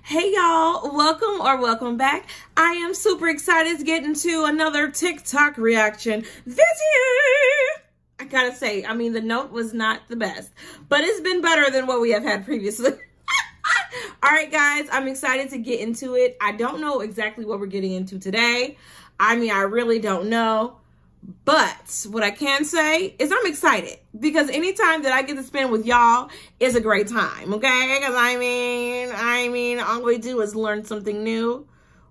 Hey y'all, welcome back. I am super excited to get into another TikTok reaction video. I gotta say, I mean, the note was not the best, but it's been better than what we have had previously. All right, guys, I'm excited to get into it. I don't know exactly what we're getting into today. I mean, I really don't know. But what I can say is I'm excited because anytime that I get to spend with y'all is a great time, okay? Because I mean, all we do is learn something new,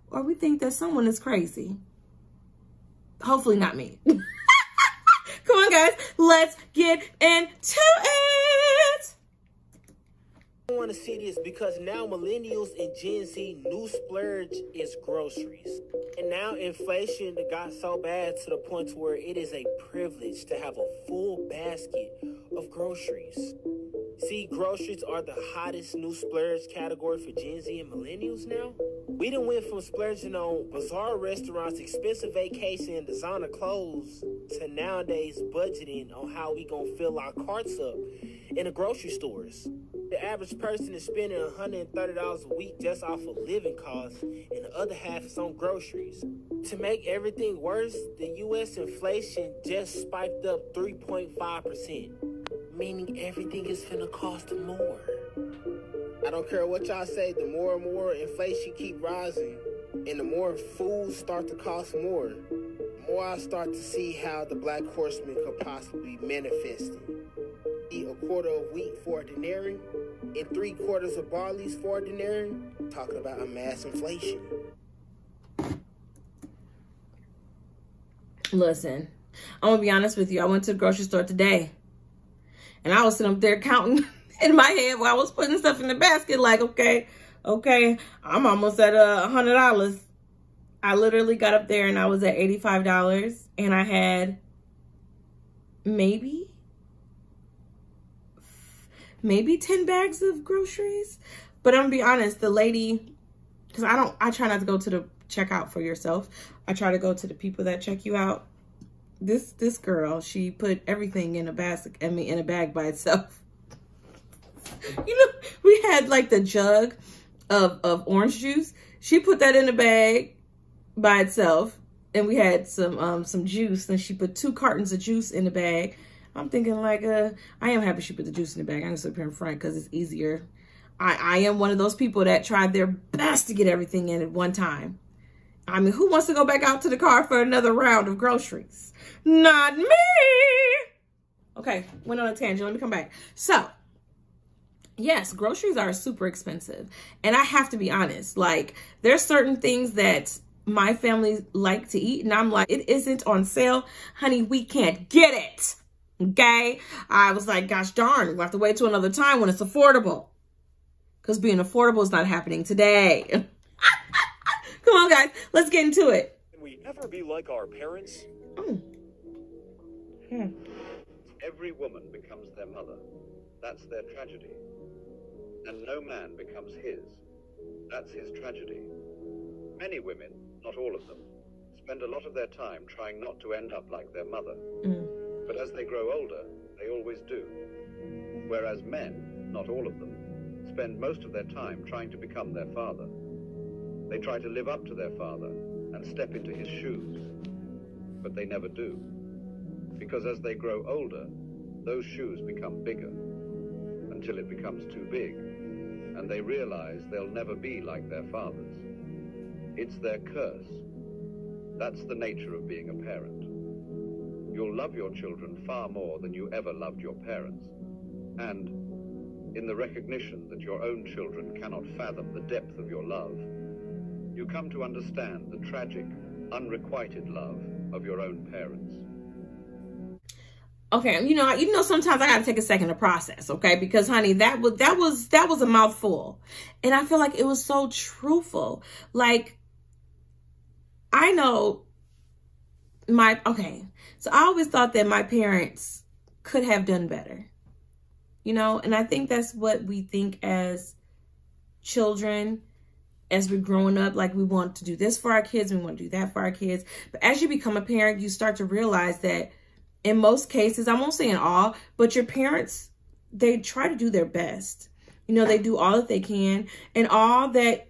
or we think that someone is crazy. Hopefully not me. Come on, guys, let's get into it. I want to see this because now millennials and Gen Z new splurge is groceries. And now inflation got so bad to the point to where it is a privilege to have a full basket of groceries. See, groceries are the hottest new splurge category for Gen Z and millennials now. We done went from splurging on bizarre restaurants, expensive vacation, and designer clothes to nowadays budgeting on how we gonna fill our carts up in the grocery stores. The average person is spending $130 a week just off of living costs, and the other half is on groceries. To make everything worse, the U.S. inflation just spiked up 3.5%, meaning everything is finna cost more. I don't care what y'all say, the more and more inflation keep rising, and the more foods start to cost more, the more I start to see how the Black Horseman could possibly be manifesting. Eat a quarter of wheat for a denarian and 3/4 of barley's for a denarian, talking about a mass inflation. Listen, I'm gonna be honest with you. I went to the grocery store today and I was sitting up there counting in my head while I was putting stuff in the basket, like, okay, I'm almost at $100. I literally got up there and I was at $85, and I had maybe 10 bags of groceries. But I'm gonna be honest, the lady, because I try not to go to the checkout for yourself. I try to go to the people that check you out. This girl, she put everything in a basket, in a bag by itself. You know, we had like the jug of orange juice. She put that in a bag by itself, and we had some juice, and she put 2 cartons of juice in the bag. I'm thinking like, I am happy she put the juice in the bag. I'm gonna sit up here in front because it's easier. I am one of those people that tried their best to get everything in at one time. I mean, who wants to go back out to the car for another round of groceries? Not me. Okay, went on a tangent. Let me come back. So, yes, groceries are super expensive. And I have to be honest, like, there's certain things that my family like to eat, and I'm like, it isn't on sale. Honey, we can't get it. Okay? I was like, gosh darn, we'll have to wait till another time when it's affordable. Because being affordable is not happening today. Come on, guys. Let's get into it. Can we ever be like our parents? Every woman becomes their mother. That's their tragedy. And no man becomes his. That's his tragedy. Many women, not all of them, spend a lot of their time trying not to end up like their mother. But as they grow older, they always do. Whereas men, not all of them, spend most of their time trying to become their father. They try to live up to their father and step into his shoes. But they never do. Because as they grow older, those shoes become bigger until it becomes too big, and they realize they'll never be like their fathers. It's their curse. That's the nature of being a parent. You'll love your children far more than you ever loved your parents. And in the recognition that your own children cannot fathom the depth of your love, you come to understand the tragic, unrequited love of your own parents. Okay, you know, sometimes I gotta take a second to process, okay? Because, honey, that was a mouthful, and I feel like it was so truthful. Like, I know so I always thought that my parents could have done better, you know, and I think that's what we think as children. As we're growing up, like, we want to do this for our kids, we want to do that for our kids. But as you become a parent, you start to realize that in most cases, I won't say in all, but your parents, they try to do their best. You know, they do all that they can. And all that,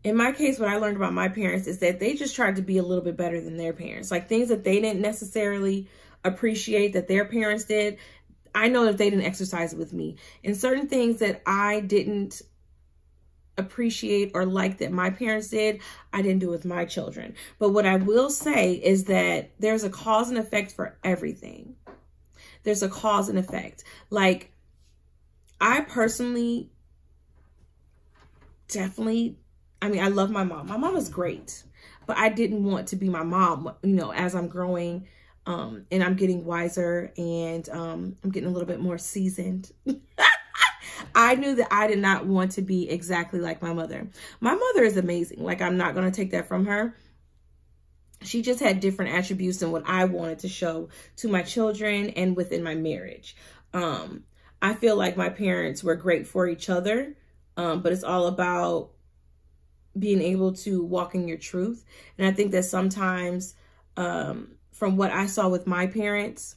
in my case, what I learned about my parents is that they just tried to be a little bit better than their parents. Like things that they didn't necessarily appreciate that their parents did, I know that they didn't exercise it with me. And certain things that I didn't appreciate or like that my parents did, I didn't do with my children. But what I will say is that there's a cause and effect for everything. There's a cause and effect. Like, I personally definitely, I mean, I love my mom. My mom is great, but I didn't want to be my mom, you know, as I'm growing and I'm getting wiser and I'm getting a little bit more seasoned. I knew that I did not want to be exactly like my mother. My mother is amazing. Like, I'm not going to take that from her. She just had different attributes than what I wanted to show to my children and within my marriage. I feel like my parents were great for each other, but it's all about being able to walk in your truth. And I think that sometimes, from what I saw with my parents,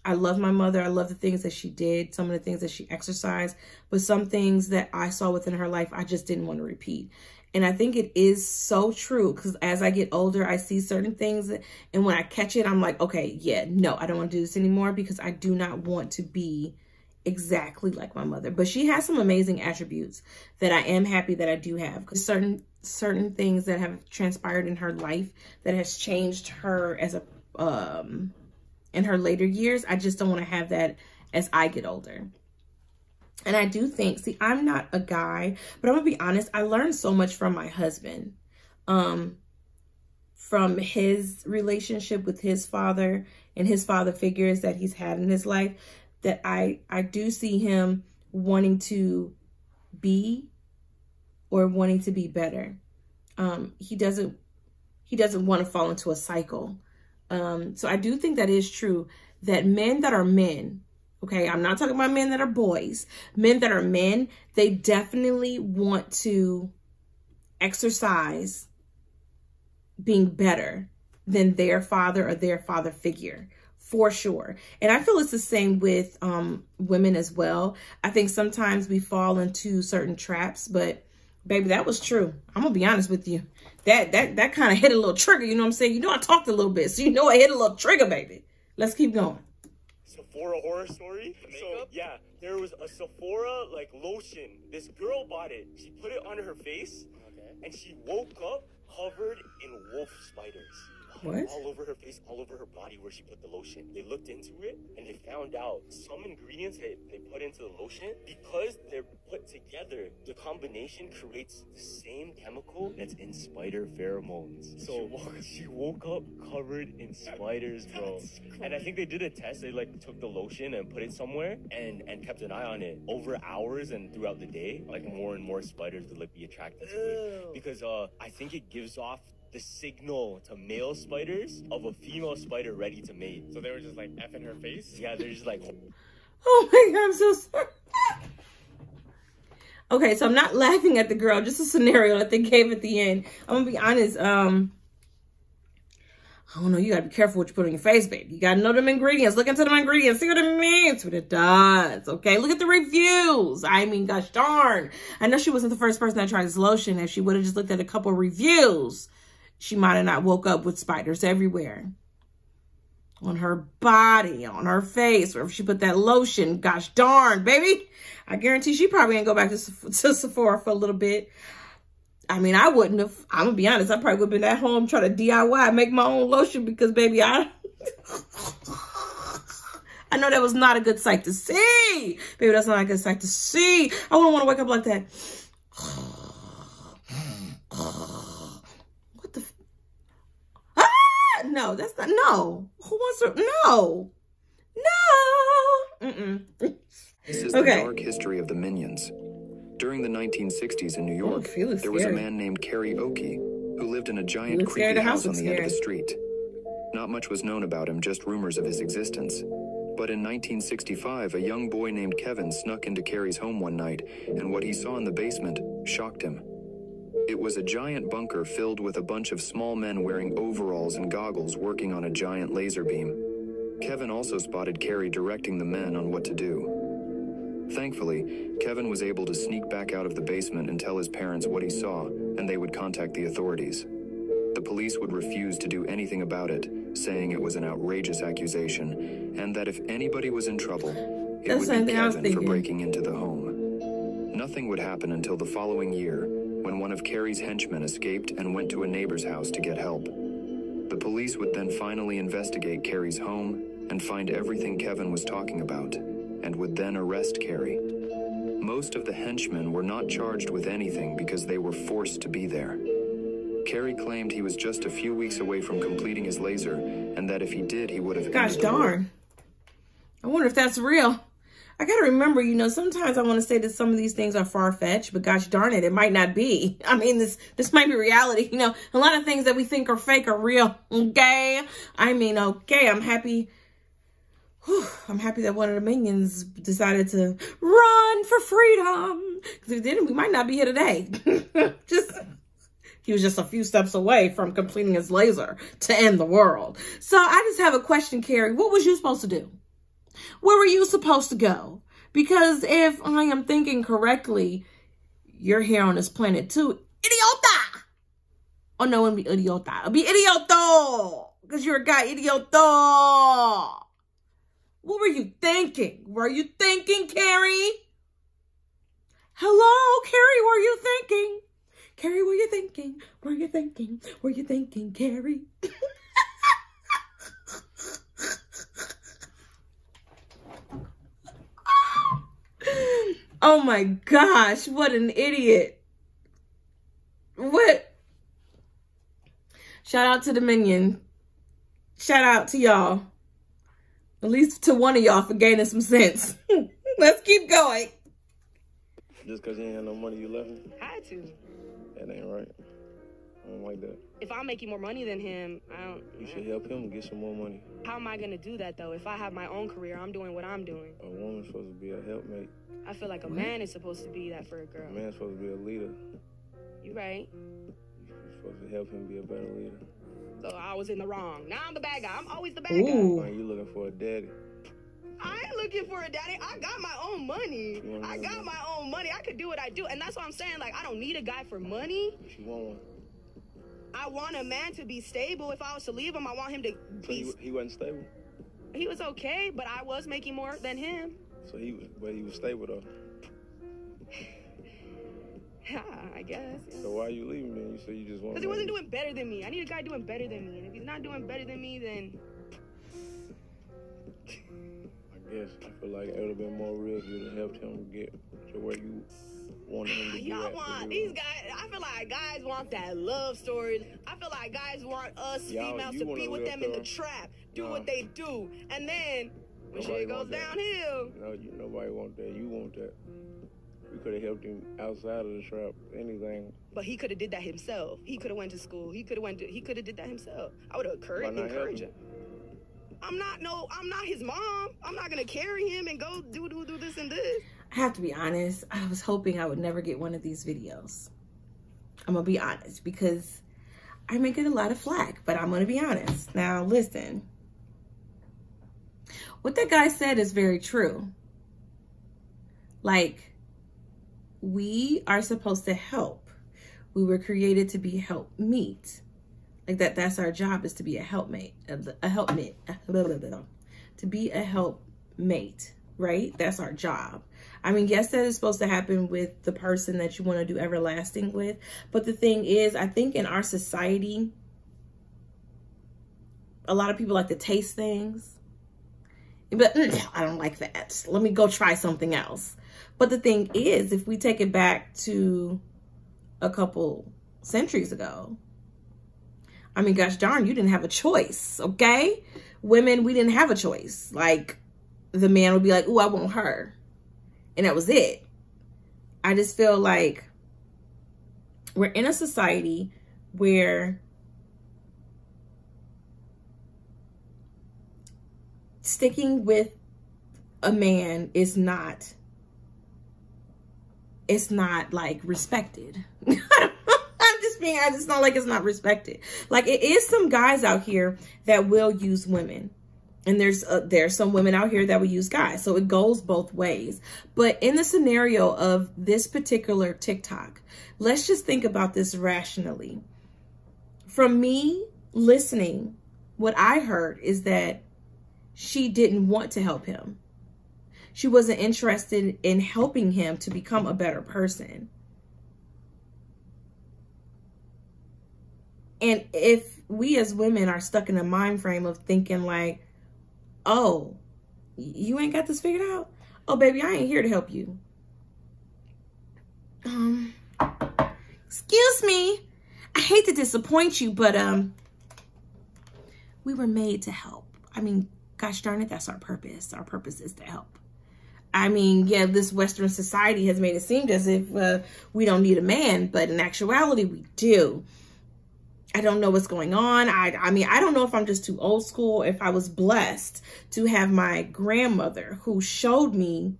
I love my mother. I love the things that she did, some of the things that she exercised, but some things that I saw within her life, I just didn't want to repeat. And I think it is so true, because as I get older, I see certain things, and when I catch it, I'm like, okay, yeah, no, I don't want to do this anymore, because I do not want to be exactly like my mother. But she has some amazing attributes that I am happy that I do have, because certain things that have transpired in her life that has changed her as a in her later years. I just don't want to have that as I get older. And I do think, see, I'm not a guy, but I'm gonna be honest, I learned so much from my husband, from his relationship with his father and his father figures that he's had in his life, that I do see him wanting to be, or wanting to be better. He doesn't want to fall into a cycle. So I do think that is true, that men that are men, okay, I'm not talking about men that are boys, men that are men, they definitely want to exercise being better than their father or their father figure, for sure. And I feel it's the same with women as well. I think sometimes we fall into certain traps, but baby, that was true. I'm gonna be honest with you. That kind of hit a little trigger, you know what I'm saying? You know, I talked a little bit, so you know I hit a little trigger, baby. Let's keep going. Sephora horror story. So yeah, there was a Sephora like lotion. This girl bought it. She put it on her face, and she woke up covered in wolf spiders. What? All over her face, all over her body where she put the lotion. They looked into it and they found out some ingredients they put into the lotion, because they're put together, the combination creates the same chemical that's in spider pheromones. So she woke up covered in spiders, bro. And I think they did a test. They like took the lotion and put it somewhere and kept an eye on it over hours and throughout the day. Like more and more spiders would like be attracted to it, because I think it gives off the signal to male spiders of a female spider ready to mate. So they were just like effing her face? Yeah, they're just like... Oh my God, I'm so sorry. Okay, so I'm not laughing at the girl, just a scenario that they gave at the end. I'm gonna be honest, I don't know, you gotta be careful what you put on your face, baby. You gotta know them ingredients. Look into them ingredients, see what it means, what it does, okay? Look at the reviews. I mean, gosh darn. I know she wasn't the first person that tried this lotion. If she would have just looked at a couple of reviews, she might have not woke up with spiders everywhere. On her body, on her face, or if she put that lotion, gosh darn, baby. I guarantee she probably ain't go back to Sephora for a little bit. I mean, I wouldn't have. I'm gonna be honest, I probably would have been at home trying to DIY, make my own lotion, because baby, I know that was not a good sight to see. Baby, that's not a good sight to see. I wouldn't want to wake up like that. No, that's not, no. Who wants to, no. No. This is the dark history of the Minions. During the 1960s in New York, there was a man named karaoke who lived in a giant creepy house on the end of the street. Not much was known about him, just rumors of his existence. But in 1965, a young boy named Kevin snuck into Carrie's home one night, and what he saw in the basement shocked him. It was a giant bunker filled with a bunch of small men wearing overalls and goggles working on a giant laser beam. Kevin also spotted Carrie directing the men on what to do. Thankfully, Kevin was able to sneak back out of the basement and tell his parents what he saw, and they would contact the authorities. The police would refuse to do anything about it, saying it was an outrageous accusation, and that if anybody was in trouble, it would be Kevin for breaking into the home. Nothing would happen until the following year, when one of Carrie's henchmen escaped and went to a neighbor's house to get help. The police would then finally investigate Carrie's home and find everything Kevin was talking about, and would then arrest Carrie. Most of the henchmen were not charged with anything because they were forced to be there. Carrie claimed he was just a few weeks away from completing his laser, and that if he did, he would have... Gosh darn. I wonder if that's real. I gotta remember, you know, sometimes I want to say that some of these things are far-fetched, but gosh darn it, it might not be. I mean, this might be reality. You know, a lot of things that we think are fake are real, okay? I mean, okay, I'm happy... I'm happy that one of the minions decided to run for freedom. Because if it didn't, we might not be here today. He was just a few steps away from completing his laser to end the world. So I just have a question, Carrie. What was you supposed to do? Where were you supposed to go? Because if I am thinking correctly, you're here on this planet too. Idiota! Oh, no, it wouldn't be idiota. It'd be idioto. Because you're a guy, idioto. What were you thinking? Were you thinking, Carrie? Hello, Carrie, were you thinking? Carrie, were you thinking? Were you thinking? Were you thinking, Carrie? Oh my gosh, what an idiot. What? Shout out to the minion. Shout out to y'all. At least to one of y'all for gaining some sense. Let's keep going. Just because you ain't had no money, you left him? I had to. That ain't right. I don't like that. If I'm making more money than him, You should help him get some more money. How am I going to do that, though? If I have my own career, I'm doing what I'm doing. A woman's supposed to be a helpmate. I feel like a man is supposed to be that for a girl. A man's supposed to be a leader. You right. You're supposed to help him be a better leader. So I was in the wrong. Now I'm the bad guy. I'm always the bad guy. Why you looking for a daddy? I ain't looking for a daddy. I got my own money. I got my own money. I could do what I do. And that's what I'm saying. Like, I don't need a guy for money. But you want one. I want a man to be stable. If I was to leave him, I want him to be... So he wasn't stable? He was okay, but I was making more than him. So he was stable, though? Yeah, I guess. Yeah. So why are you leaving then? You said you just want... Because he wasn't doing better than me. I need a guy doing better than me. And if he's not doing better than me, then... I guess I feel like it would have been more real if you would have helped him get to where you wanted him to be. Y'all want these guys. I feel like guys want that love story. I feel like guys want us females to be with them in the trap, do what they do, and then when shit goes downhill. No, nobody want that. You want that. We could have helped him outside of the trap, anything. But he could have did that himself. He could have went to school. He could have did that himself. I would have encouraged him. I'm not his mom. I'm not gonna carry him and go do this and this. I have to be honest. I was hoping I would never get one of these videos. I'm gonna be honest because I may get a lot of flack, but I'm gonna be honest. Now listen, what that guy said is very true. Like, we are supposed to help. We were created to be helpmeet. Like that's our job, is to be a helpmate, to be a helpmate, right? That's our job. I mean, yes, that is supposed to happen with the person that you want to do everlasting with. But the thing is, I think in our society, a lot of people like to taste things. But I don't like that. Let me go try something else. But the thing is, if we take it back to a couple centuries ago, I mean, gosh darn, you didn't have a choice, okay? Women, we didn't have a choice. Like, the man would be like, ooh, I want her. And that was it. I just feel like we're in a society where sticking with a man is not, it's not like respected. It's not like it's not respected. Like, it is some guys out here that will use women. And there's some women out here that will use guys. So it goes both ways. But in the scenario of this particular TikTok, let's just think about this rationally. From me listening, what I heard is that she didn't want to help him. She wasn't interested in helping him to become a better person. And if we as women are stuck in a mind frame of thinking like, oh, you ain't got this figured out? Oh, baby, I ain't here to help you. Excuse me. I hate to disappoint you, but we were made to help. I mean, gosh darn it, that's our purpose. Our purpose is to help. I mean, yeah, this Western society has made it seem as if we don't need a man, but in actuality, we do. I don't know what's going on. I mean, I don't know if I'm just too old school, if I was blessed to have my grandmother who showed me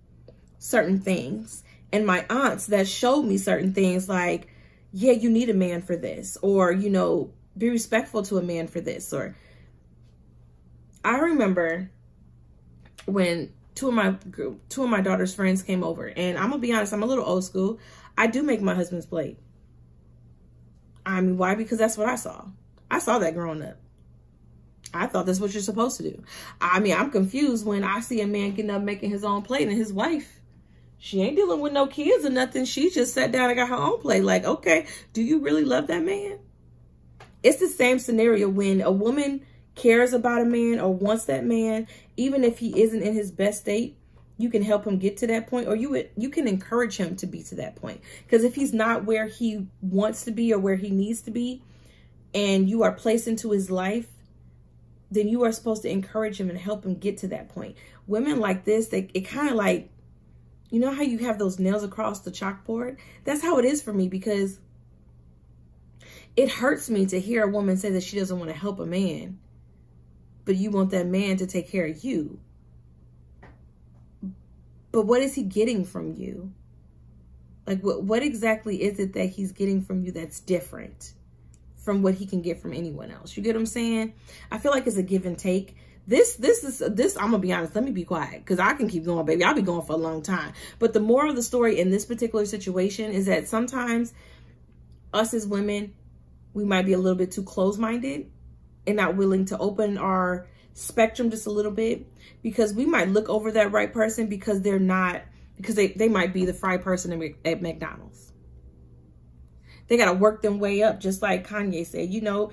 certain things and my aunts that showed me certain things like, yeah, you need a man for this, or, you know, be respectful to a man for this. Or I remember when two of my daughter's friends came over, and I'm gonna be honest, I'm a little old school. I do make my husband's plate. I mean, why? Because that's what I saw. I saw that growing up. I thought that's what you're supposed to do. I mean, I'm confused when I see a man getting up making his own plate and his wife, she ain't dealing with no kids or nothing. She just sat down and got her own plate. Like, okay, do you really love that man? It's the same scenario when a woman cares about a man or wants that man, even if he isn't in his best state. You can help him get to that point, or you can encourage him to be to that point. Because if he's not where he wants to be or where he needs to be, and you are placed into his life, then you are supposed to encourage him and help him get to that point. Women like this, it kind of like, you know how you have those nails across the chalkboard? That's how it is for me, because it hurts me to hear a woman say that she doesn't want to help a man, but you want that man to take care of you. But what is he getting from you? Like, what exactly is it that he's getting from you that's different from what he can get from anyone else? You get what I'm saying? I feel like it's a give and take. This, I'm going to be honest. Let me be quiet, because I can keep going, baby. I'll be going for a long time. But the moral of the story in this particular situation is that sometimes us as women, we might be a little bit too close-minded and not willing to open our spectrum just a little bit, because we might look over that right person because they're not, because they might be the fry person at McDonald's. They got to work them way up, just like Kanye said. You know,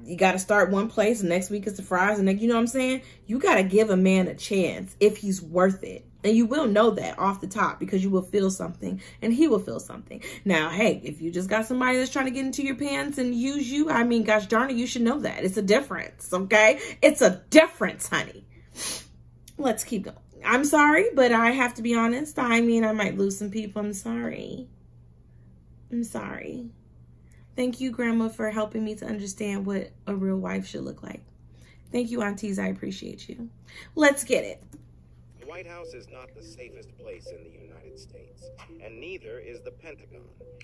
you got to start one place, and next week it's the fries, and then, you know what I'm saying? You got to give a man a chance if he's worth it. And you will know that off the top, because you will feel something and he will feel something. Now, hey, if you just got somebody that's trying to get into your pants and use you, I mean, gosh darn it, you should know that. It's a difference, okay? It's a difference, honey. Let's keep going. I'm sorry, but I have to be honest. I mean, I might lose some people. I'm sorry. I'm sorry. Thank you, Grandma, for helping me to understand what a real wife should look like. Thank you, aunties. I appreciate you. Let's get it. The White House is not the safest place in the United States, and neither is the Pentagon.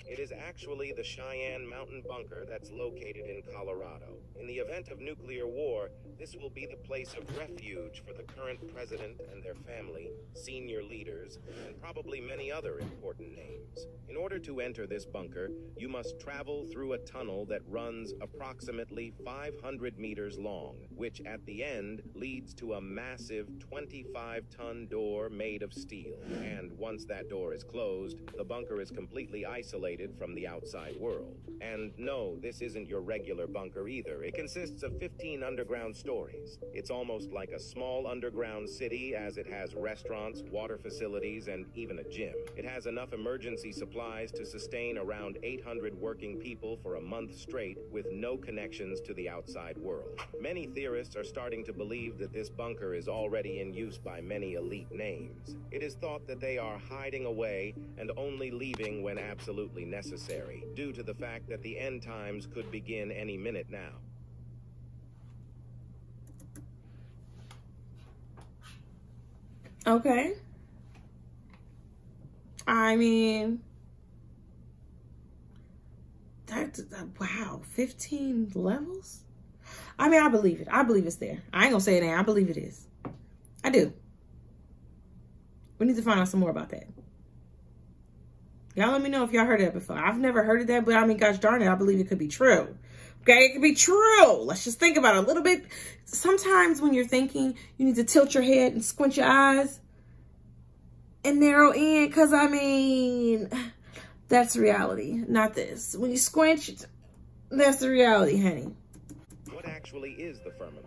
It is actually the Cheyenne Mountain Bunker that's located in Colorado. In the event of nuclear war, this will be the place of refuge for the current president and their family, senior leaders, and probably many other important names. In order to enter this bunker, you must travel through a tunnel that runs approximately 500 meters long, which at the end leads to a massive 25-ton door made of steel. And once that door is closed, the bunker is completely isolated from the outside world. And no, this isn't your regular bunker either. It consists of 15 underground stories. It's almost like a small underground city, as it has restaurants, water facilities, and even a gym. It has enough emergency supplies to sustain around 800 working people for a month straight, with no connections to the outside world. Many theorists are starting to believe that this bunker is already in use by many elite names. It is thought that they are hiding away and only leaving when absolutely necessary, due to the fact that the end times could begin any minute now. Okay. I mean, wow, 15 levels? I mean, I believe it. I believe it's there. I ain't gonna say it ain't. I believe it is. I do. We need to find out some more about that. Y'all let me know if y'all heard of that before. I've never heard of that, but I mean, gosh darn it, I believe it could be true. Okay, it could be true. Let's just think about it a little bit. Sometimes when you're thinking, you need to tilt your head and squint your eyes and narrow in, because I mean, that's reality, not this. When you squint, that's the reality, honey. What actually is the firmament?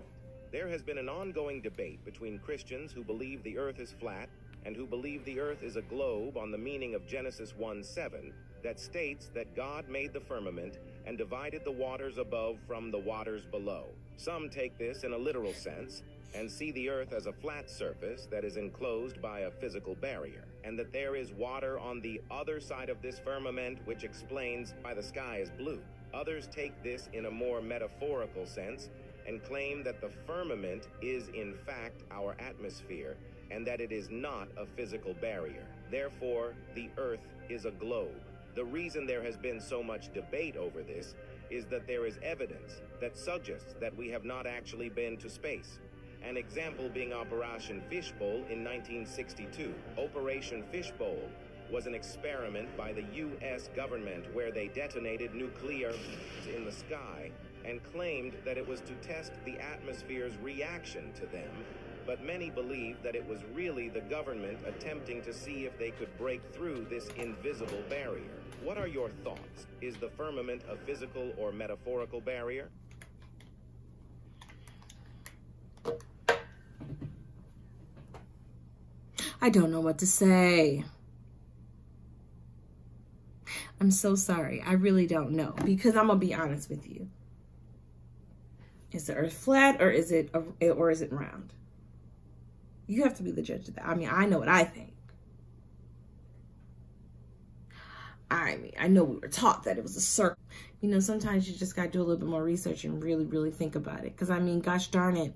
There has been an ongoing debate between Christians who believe the earth is flat and who believe the earth is a globe on the meaning of Genesis 1:7 that states that God made the firmament and divided the waters above from the waters below. Some take this in a literal sense and see the earth as a flat surface that is enclosed by a physical barrier, and that there is water on the other side of this firmament, which explains why the sky is blue. Others take this in a more metaphorical sense and claim that the firmament is in fact our atmosphere and that it is not a physical barrier. Therefore, the earth is a globe. The reason there has been so much debate over this is that there is evidence that suggests that we have not actually been to space. An example being Operation Fishbowl in 1962. Operation Fishbowl was an experiment by the U.S. government where they detonated nuclear in the sky and claimed that it was to test the atmosphere's reaction to them, but many believe that it was really the government attempting to see if they could break through this invisible barrier. What are your thoughts? Is the firmament a physical or metaphorical barrier? I don't know what to say. I'm so sorry. I really don't know, because I'm gonna be honest with you. Is the earth flat or is it round? You have to be the judge of that. I mean, I know what I think. I mean, I know we were taught that it was a circle. You know, sometimes you just got to do a little bit more research and really, really think about it. Because, I mean, gosh darn it,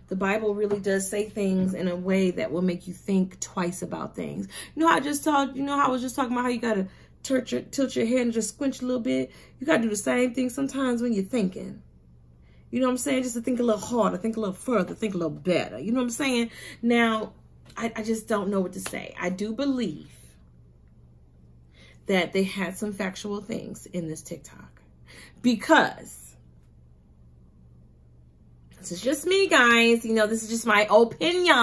the Bible really does say things in a way that will make you think twice about things. You know, I was just talking about how you got to tilt your head and just squinch a little bit. You got to do the same thing sometimes when you're thinking. You know what I'm saying? Just to think a little harder, think a little further, think a little better. You know what I'm saying? Now, I just don't know what to say. I do believe that they had some factual things in this TikTok. Because this is just me, guys. You know, this is just my opinion.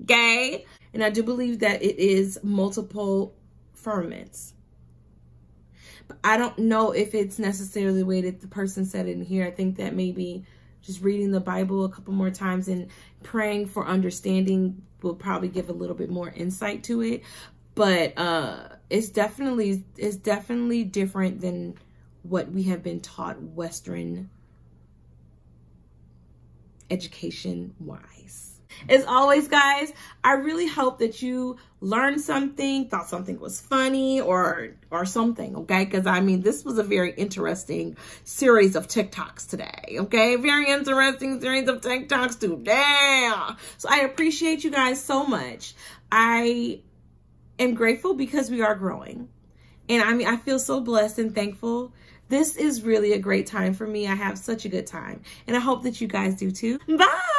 Okay? And I do believe that it is multiple firmaments. But I don't know if it's necessarily the way that the person said it in here. I think that maybe just reading the Bible a couple more times and praying for understanding will probably give a little bit more insight to it. But it's definitely different than what we have been taught Western education wise. As always, guys, I really hope that you learned something, thought something was funny or something, okay? Because, I mean, this was a very interesting series of TikToks today, okay? Very interesting series of TikToks today. So I appreciate you guys so much. I am grateful because we are growing. And, I mean, I feel so blessed and thankful. This is really a great time for me. I have such a good time. And I hope that you guys do too. Bye!